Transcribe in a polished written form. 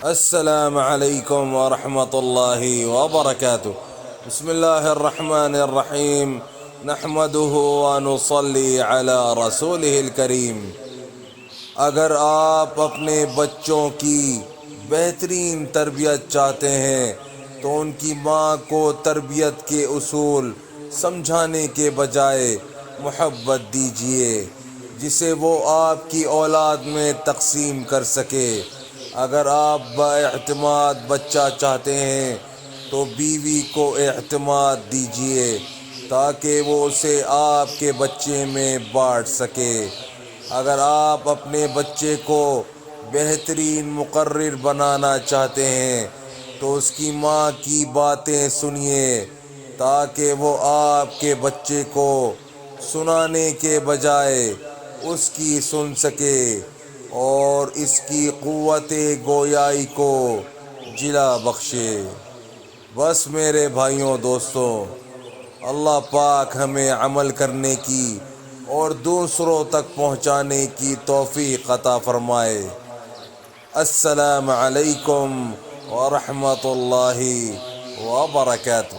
السلام علیکم ورحمۃ اللہ وبرکاتہ۔ بسم اللہ الرحمن الرحیم، نحمده ونصلی علی رسولہ الکریم۔ اگر آپ اپنے بچوں کی بہترین تربیت چاہتے ہیں تو ان کی ماں کو تربیت کے اصول سمجھانے کے بجائے محبت دیجیے، جسے وہ آپ کی اولاد میں تقسیم کر سکے۔ اگر آپ بااعتماد بچہ چاہتے ہیں تو بیوی کو اعتماد دیجیے تاکہ وہ اسے آپ کے بچے میں بانٹ سکے۔ اگر آپ اپنے بچے کو بہترین مقرر بنانا چاہتے ہیں تو اس کی ماں کی باتیں سنیے تاکہ وہ آپ کے بچے کو سنانے کے بجائے اس کی سن سکے اور اس کی قوت گویائی کو جلا بخشے۔ بس میرے بھائیوں دوستوں، اللہ پاک ہمیں عمل کرنے کی اور دوسروں تک پہنچانے کی توفیق عطا فرمائے۔ السلام علیکم ورحمۃ اللہ وبرکاتہ۔